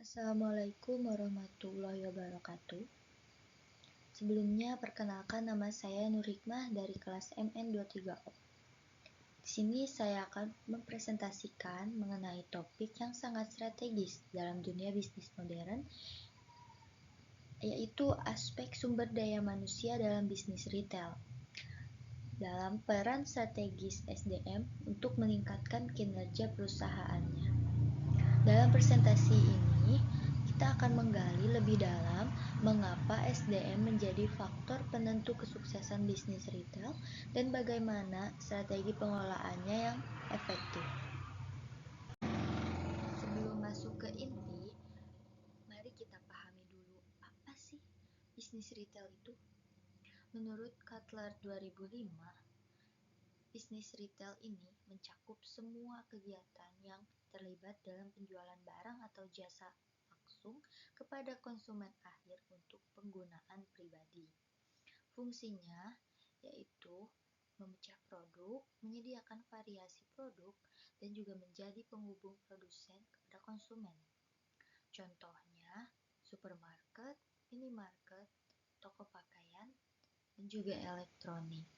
Assalamualaikum warahmatullahi wabarakatuh. Sebelumnya, perkenalkan nama saya Nur Hikmah dari kelas MN23O. Di sini saya akan mempresentasikan mengenai topik yang sangat strategis dalam dunia bisnis modern, yaitu aspek sumber daya manusia dalam bisnis retail. Dalam peran strategis SDM untuk meningkatkan kinerja perusahaannya. Dalam presentasi ini, kita akan menggali lebih dalam mengapa SDM menjadi faktor penentu kesuksesan bisnis retail dan bagaimana strategi pengelolaannya yang efektif. Sebelum masuk ke inti, mari kita pahami dulu apa sih bisnis retail itu. Menurut Kotler 2005, bisnis retail ini mencakup semua kegiatan yang terlibat dalam penjualan barang atau jasa langsung kepada konsumen akhir untuk penggunaan pribadi. Fungsinya yaitu memecah produk, menyediakan variasi produk, dan juga menjadi penghubung produsen kepada konsumen. Contohnya, supermarket, minimarket, toko pakaian, dan juga elektronik.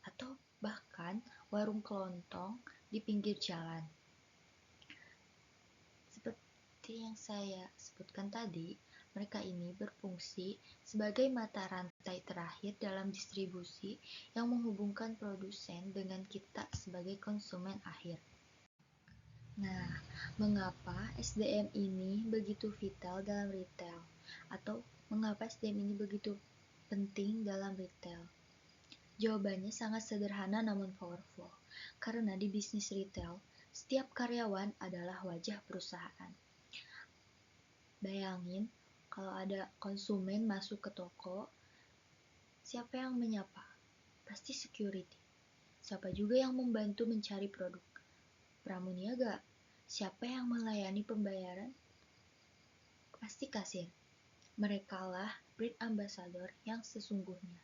Atau bahkan warung kelontong di pinggir jalan. Seperti yang saya sebutkan tadi, mereka ini berfungsi sebagai mata rantai terakhir dalam distribusi yang menghubungkan produsen dengan kita sebagai konsumen akhir. Nah, mengapa SDM ini begitu vital dalam retail? Atau mengapa SDM ini begitu penting dalam retail? Jawabannya sangat sederhana namun powerful, karena di bisnis retail, setiap karyawan adalah wajah perusahaan. Bayangin, kalau ada konsumen masuk ke toko, siapa yang menyapa? Pasti security. Siapa juga yang membantu mencari produk? Pramuniaga. Siapa yang melayani pembayaran? Pasti kasir. Merekalah brand ambassador yang sesungguhnya.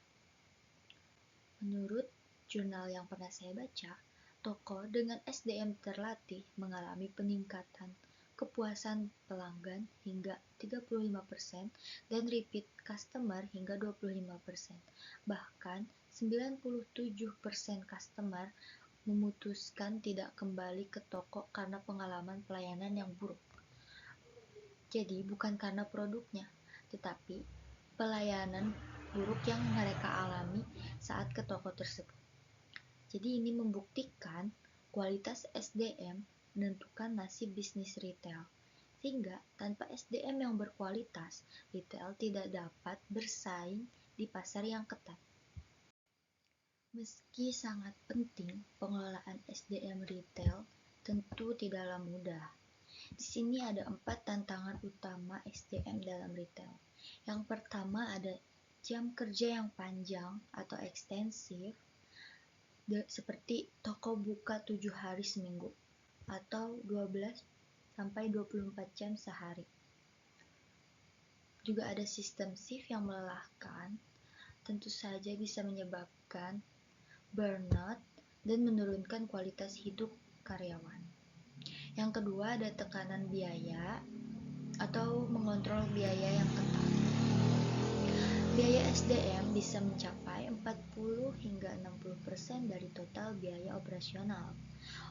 Menurut jurnal yang pernah saya baca, toko dengan SDM terlatih mengalami peningkatan kepuasan pelanggan hingga 35% dan repeat customer hingga 25%. Bahkan 97% customer memutuskan tidak kembali ke toko karena pengalaman pelayanan yang buruk. Jadi bukan karena produknya, tetapi pelayanan buruk yang mereka alami saat ke toko tersebut. Jadi ini membuktikan kualitas SDM menentukan nasib bisnis retail. Sehingga tanpa SDM yang berkualitas, retail tidak dapat bersaing di pasar yang ketat. Meski sangat penting, pengelolaan SDM retail tentu tidaklah mudah. Di sini ada 4 tantangan utama SDM dalam retail. Yang pertama ada jam kerja yang panjang atau ekstensif, seperti toko buka 7 hari seminggu atau 12 sampai 24 jam sehari. Juga ada sistem shift yang melelahkan, tentu saja bisa menyebabkan burnout dan menurunkan kualitas hidup karyawan. Yang kedua ada tekanan biaya atau mengontrol biaya yang ketat. Biaya SDM bisa mencapai 40 hingga 60% dari total biaya operasional.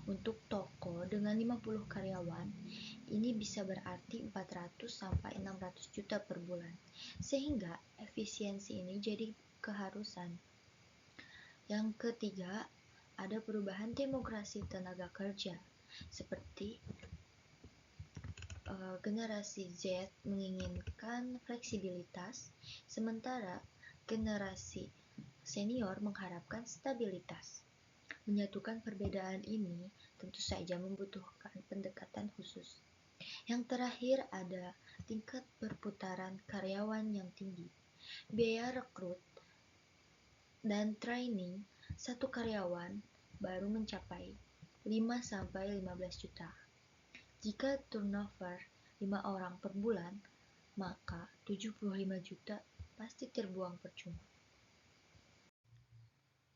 Untuk toko dengan 50 karyawan, ini bisa berarti 400 sampai 600 juta per bulan. Sehingga efisiensi ini jadi keharusan. Yang ketiga, ada perubahan demokrasi tenaga kerja, seperti generasi Z menginginkan fleksibilitas, sementara generasi senior mengharapkan stabilitas. Menyatukan perbedaan ini tentu saja membutuhkan pendekatan khusus. Yang terakhir ada tingkat perputaran karyawan yang tinggi. Biaya rekrut dan training satu karyawan baru mencapai 5-15 juta. Jika turnover 5 orang per bulan, maka 75 juta pasti terbuang percuma.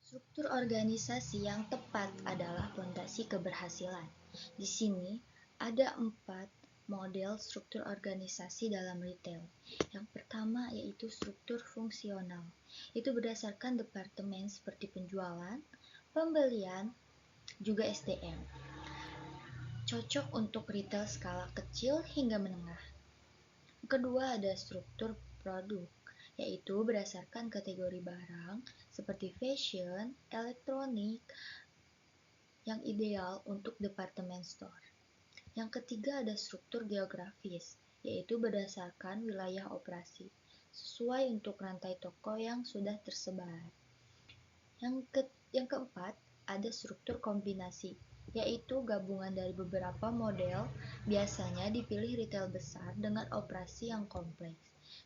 Struktur organisasi yang tepat adalah fondasi keberhasilan. Di sini ada 4 model struktur organisasi dalam retail. Yang pertama yaitu struktur fungsional. Itu berdasarkan departemen seperti penjualan, pembelian, juga SDM. Cocok untuk retail skala kecil hingga menengah. Kedua ada struktur produk, yaitu berdasarkan kategori barang seperti fashion, elektronik, yang ideal untuk departemen store. Yang ketiga ada struktur geografis, yaitu berdasarkan wilayah operasi, sesuai untuk rantai toko yang sudah tersebar. Yang keempat ada struktur kombinasi, yaitu gabungan dari beberapa model, biasanya dipilih retail besar dengan operasi yang kompleks.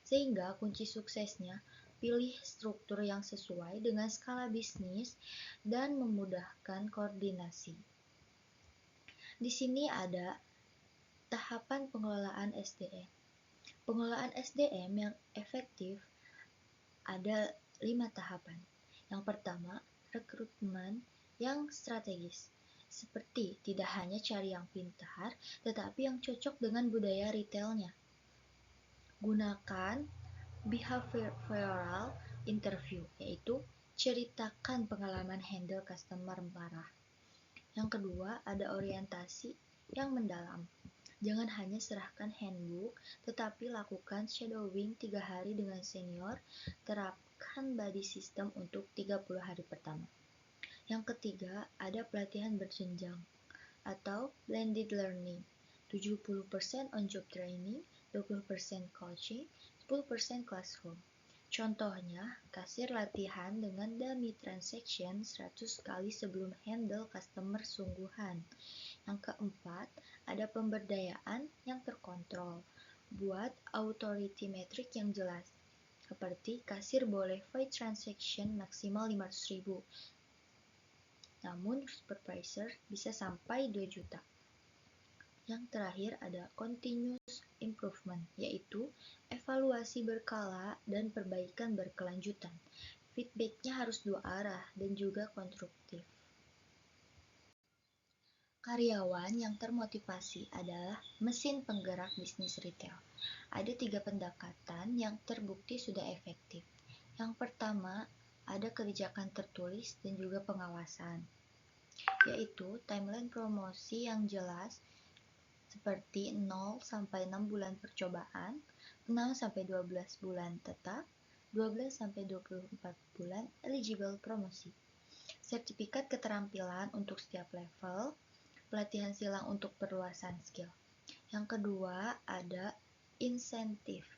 Sehingga kunci suksesnya, pilih struktur yang sesuai dengan skala bisnis dan memudahkan koordinasi. Di sini ada tahapan pengelolaan SDM. Pengelolaan SDM yang efektif ada 5 tahapan. Yang pertama, rekrutmen yang strategis. Seperti tidak hanya cari yang pintar, tetapi yang cocok dengan budaya retailnya. Gunakan behavioral interview, yaitu ceritakan pengalaman handle customer marah. Yang kedua, ada orientasi yang mendalam. Jangan hanya serahkan handbook, tetapi lakukan shadowing 3 hari dengan senior, terapkan buddy system untuk 30 hari pertama. Yang ketiga, ada pelatihan berjenjang atau blended learning. 70% on-job training, 20% coaching, 10% classroom. Contohnya, kasir latihan dengan dummy transaction 100 kali sebelum handle customer sungguhan. Yang keempat, ada pemberdayaan yang terkontrol. Buat authority metric yang jelas. Seperti kasir boleh fee transaction maksimal 500.000. Namun supervisor bisa sampai 2 juta. Yang terakhir ada continuous improvement, yaitu evaluasi berkala dan perbaikan berkelanjutan. Feedbacknya harus dua arah dan juga konstruktif. Karyawan yang termotivasi adalah mesin penggerak bisnis retail. Ada 3 pendekatan yang terbukti sudah efektif. Yang pertama, ada kebijakan tertulis dan juga pengawasan, yaitu timeline promosi yang jelas seperti 0-6 bulan percobaan, 6-12 bulan tetap, 12-24 bulan eligible promosi. Sertifikat keterampilan untuk setiap level, pelatihan silang untuk perluasan skill. Yang kedua ada insentif,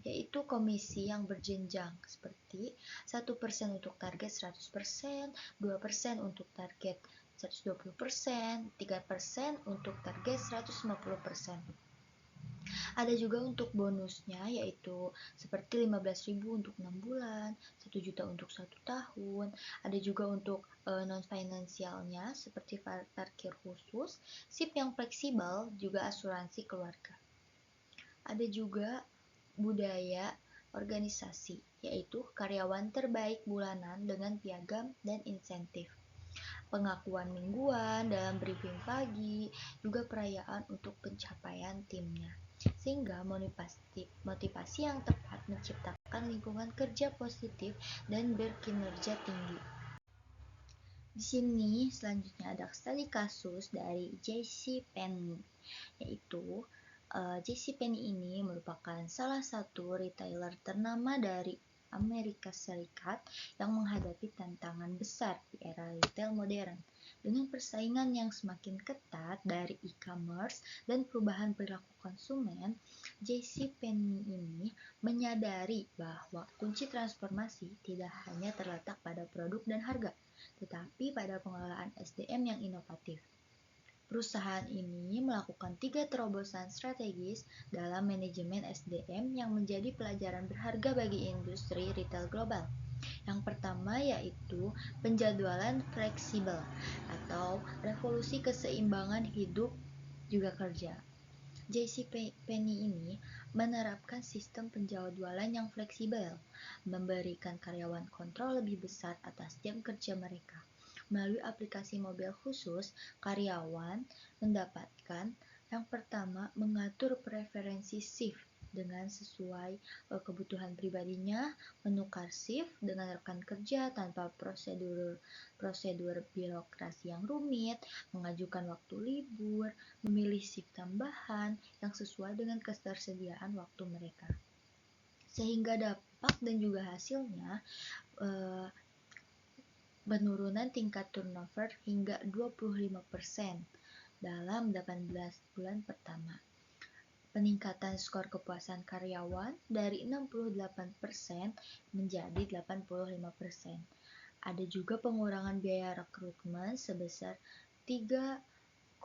yaitu komisi yang berjenjang seperti 1% untuk target 100%, 2% untuk target 120%, 3% untuk target 150%. Ada juga untuk bonusnya, yaitu seperti 15.000 untuk 6 bulan, 1 juta untuk 1 tahun. Ada juga untuk non-finansialnya seperti parkir khusus, SIP yang fleksibel, juga asuransi keluarga. Ada juga budaya organisasi, yaitu karyawan terbaik bulanan dengan piagam dan insentif. Pengakuan mingguan dalam briefing pagi, juga perayaan untuk pencapaian timnya. Sehingga motivasi yang tepat menciptakan lingkungan kerja positif dan berkinerja tinggi. Di sini selanjutnya ada studi kasus dari JCPenney, yaitu JCPenney ini merupakan salah satu retailer ternama dari Amerika Serikat yang menghadapi tantangan besar di era retail modern. Dengan persaingan yang semakin ketat dari e-commerce dan perubahan perilaku konsumen, JCPenney ini menyadari bahwa kunci transformasi tidak hanya terletak pada produk dan harga, tetapi pada pengelolaan SDM yang inovatif. Perusahaan ini melakukan 3 terobosan strategis dalam manajemen SDM yang menjadi pelajaran berharga bagi industri retail global. Yang pertama yaitu penjadwalan fleksibel atau revolusi keseimbangan hidup juga kerja. JCPenney ini menerapkan sistem penjadwalan yang fleksibel, memberikan karyawan kontrol lebih besar atas jam kerja mereka. Melalui aplikasi mobil khusus, karyawan mendapatkan Yang pertama, mengatur preferensi shift dengan sesuai kebutuhan pribadinya, menukar shift dengan rekan kerja tanpa prosedur birokrasi yang rumit, mengajukan waktu libur, memilih shift tambahan yang sesuai dengan ketersediaan waktu mereka. Sehingga dampak dan juga hasilnya penurunan tingkat turnover hingga 25% dalam 18 bulan pertama. Peningkatan skor kepuasan karyawan dari 68% menjadi 85%. Ada juga pengurangan biaya rekrutmen sebesar 3,2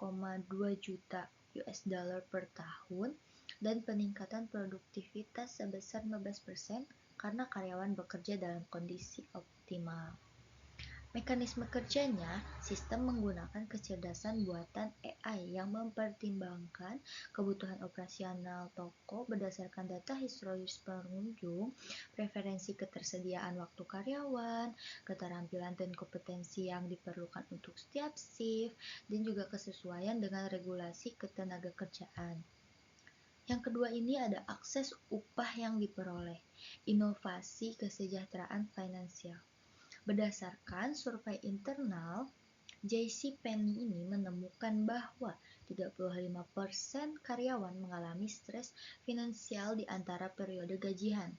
juta US dollar per tahun dan peningkatan produktivitas sebesar 15% karena karyawan bekerja dalam kondisi optimal. Mekanisme kerjanya, sistem menggunakan kecerdasan buatan AI yang mempertimbangkan kebutuhan operasional toko berdasarkan data historis pengunjung, preferensi ketersediaan waktu karyawan, keterampilan dan kompetensi yang diperlukan untuk setiap shift, dan juga kesesuaian dengan regulasi ketenagakerjaan. Yang kedua ini ada akses upah yang diperoleh, inovasi kesejahteraan finansial. Berdasarkan survei internal, JCPenney ini menemukan bahwa 35% karyawan mengalami stres finansial di antara periode gajian,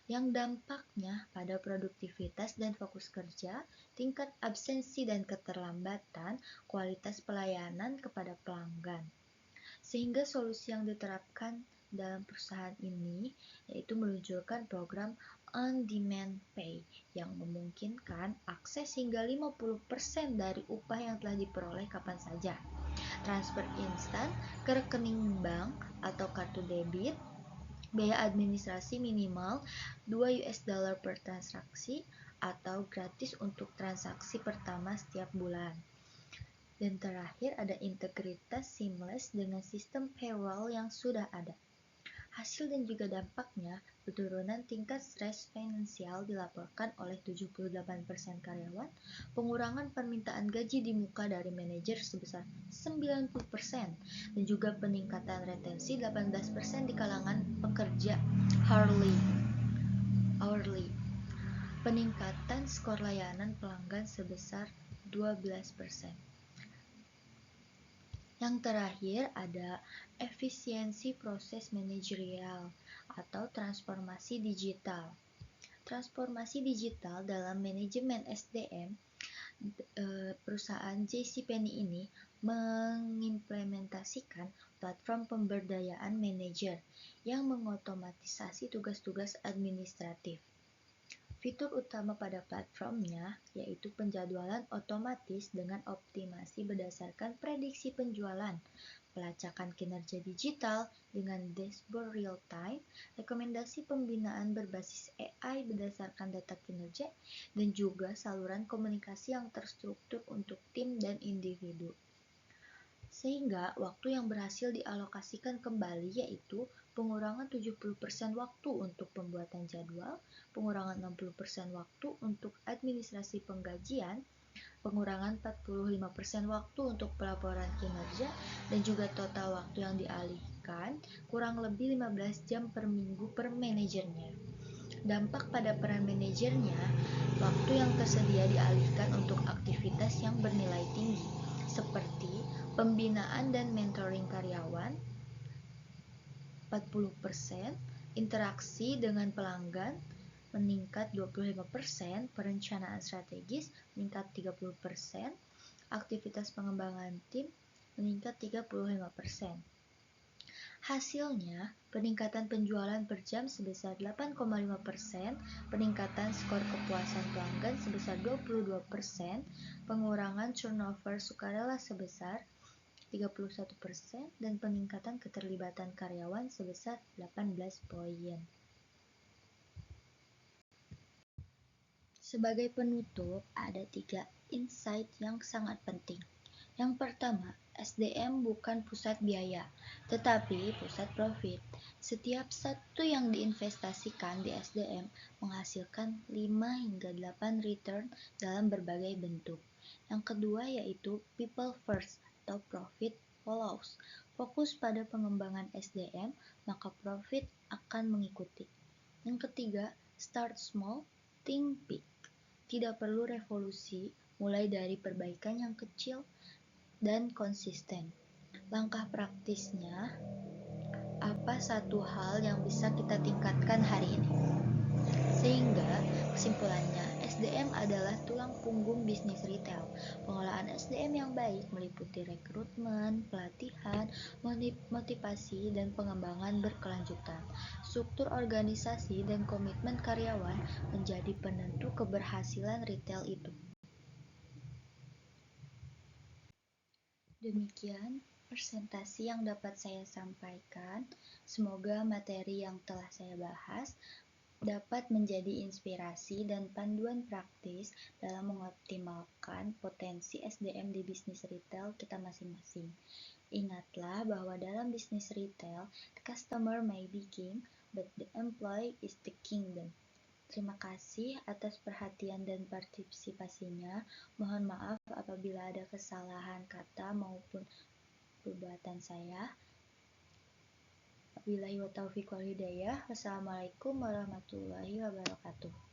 yang dampaknya pada produktivitas dan fokus kerja, tingkat absensi dan keterlambatan, kualitas pelayanan kepada pelanggan. Sehingga solusi yang diterapkan dalam perusahaan ini yaitu meluncurkan program on-demand pay yang memungkinkan akses hingga 50% dari upah yang telah diperoleh kapan saja. Transfer instan ke rekening bank atau kartu debit, biaya administrasi minimal 2 US dollar per transaksi atau gratis untuk transaksi pertama setiap bulan. Dan terakhir ada integritas seamless dengan sistem payroll yang sudah ada. Hasil dan juga dampaknya, penurunan tingkat stres finansial dilaporkan oleh 78% karyawan, pengurangan permintaan gaji di muka dari manajer sebesar 90%, dan juga peningkatan retensi 18% di kalangan pekerja hourly. Peningkatan skor layanan pelanggan sebesar 12%. Yang terakhir ada efisiensi proses manajerial atau transformasi digital. Transformasi digital dalam manajemen SDM perusahaan JCPenney ini mengimplementasikan platform pemberdayaan manajer yang mengotomatisasi tugas-tugas administratif. Fitur utama pada platformnya yaitu penjadwalan otomatis dengan optimasi berdasarkan prediksi penjualan, pelacakan kinerja digital dengan dashboard real-time, rekomendasi pembinaan berbasis AI berdasarkan data kinerja, dan juga saluran komunikasi yang terstruktur untuk tim dan individu. Sehingga waktu yang berhasil dialokasikan kembali yaitu pengurangan 70% waktu untuk pembuatan jadwal, pengurangan 60% waktu untuk administrasi penggajian, pengurangan 45% waktu untuk pelaporan kinerja, dan juga total waktu yang dialihkan kurang lebih 15 jam per minggu per manajernya. Dampak pada peran manajernya, waktu yang tersedia dialihkan untuk aktivitas yang bernilai tinggi, seperti pembinaan dan mentoring karyawan 40%, interaksi dengan pelanggan meningkat 25%, perencanaan strategis meningkat 30%, aktivitas pengembangan tim meningkat 35%. Hasilnya, peningkatan penjualan per jam sebesar 8,5%, peningkatan skor kepuasan pelanggan sebesar 22%, pengurangan turnover sukarela sebesar 31%, dan peningkatan keterlibatan karyawan sebesar 18 poin. Sebagai penutup, ada 3 insight yang sangat penting. Yang pertama, SDM bukan pusat biaya, tetapi pusat profit. Setiap satu yang diinvestasikan di SDM menghasilkan 5 hingga 8 return dalam berbagai bentuk. Yang kedua yaitu people first atau profit follows. Fokus pada pengembangan SDM, maka profit akan mengikuti. Yang ketiga, start small, think big. Tidak perlu revolusi, mulai dari perbaikan yang kecil dan konsisten. Langkah praktisnya, apa satu hal yang bisa kita tingkatkan hari ini? Sehingga kesimpulannya, SDM adalah tulang punggung bisnis retail. Pengelolaan SDM yang baik meliputi rekrutmen, pelatihan, motivasi, dan pengembangan berkelanjutan. Struktur organisasi dan komitmen karyawan menjadi penentu keberhasilan retail itu. Demikian presentasi yang dapat saya sampaikan. Semoga materi yang telah saya bahas dapat menjadi inspirasi dan panduan praktis dalam mengoptimalkan potensi SDM di bisnis retail kita masing-masing. Ingatlah bahwa dalam bisnis retail, the customer may be king, but the employee is the kingdom. Terima kasih atas perhatian dan partisipasinya. Mohon maaf apabila ada kesalahan kata maupun perbuatan saya. Wabillahi wa taufiq wal hidayah. Wassalamualaikum warahmatullahi wabarakatuh.